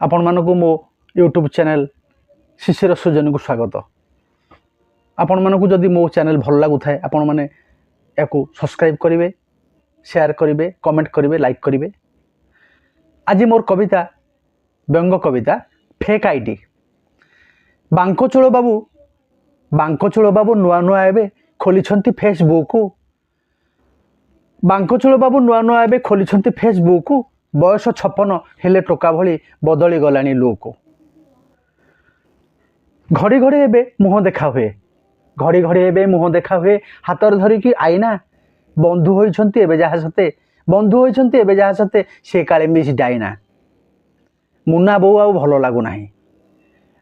आपण मानकु मो YouTube channel शिशिर सुजन को स्वागत। आपण मानकु जदि मो चैनल भल लागु थाए आपण माने याकू सब्सक्राइब करेंगे, शेयर करेंगे, कमेंट करेंगे, लाइक करेंगे। आज मोर कविता व्यंग कविता फेक आईडी। बांकोचूल बाबू नुआ नुआ एबे खोली फेसबुक। बांकोचूल बाबू नुआ नुआ एबे खोली फेसबुक। बयस 56 हेले टोका भली बदली गलानी लोक। घड़ी घड़ी एबे मुह देखा हुए, घड़ी घड़ी एबे मुह देखा हुए। हाथ धरिकी आईना बंधु होइछंती एबे जहा सते, बंधु होइछंती एबे जहा सते से काले मिस डाइना। मुन्ना बो आउ भलो लागु नाही,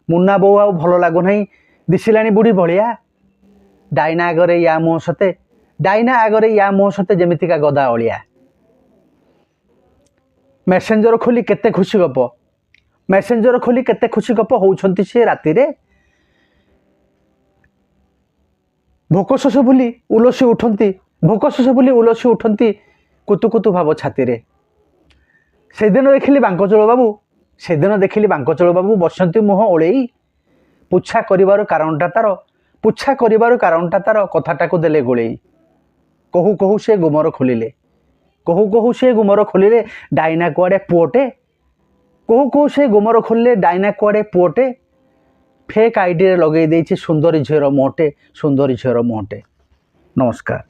मुन्ना बो आउ भलो लागु नाही। दिसिलानी बुढ़ी भलिया डाइना आगरे या मुह सते, डाइना आगरे या मुह सते जेमितिका गदा अलिया। मेसेंजर खोली केते खुशी गप, मेसेंजर खोली केते खुशी गप होउछंती से राति रे। भोक शोष भूली उलसी उठंती, भोक शोष भूली उलसी उठंती कुतु कुतु भाव छाती रे। से दिन देखिली बांकोचूल बाबू, से दिन देखिली बांकोचूल बाबू बसंती मुह ओळेई। पुछा करिवार कारणटा तार, पुछा करिवार कारणटा तार कथाटाकू देले गोळेई। कहू कहू से गुमर खोलिले, कहू कहू से गुमर खोलिले डाइना कुआडे पुओटे। कहू कहू से गुमर खोलिले डाइना कुआडे पुओटे। फेक आईडी रे लगेई देइछि सुंदरी झीर मोहटे, सुंदरी झीर मोहटे। नमस्कार।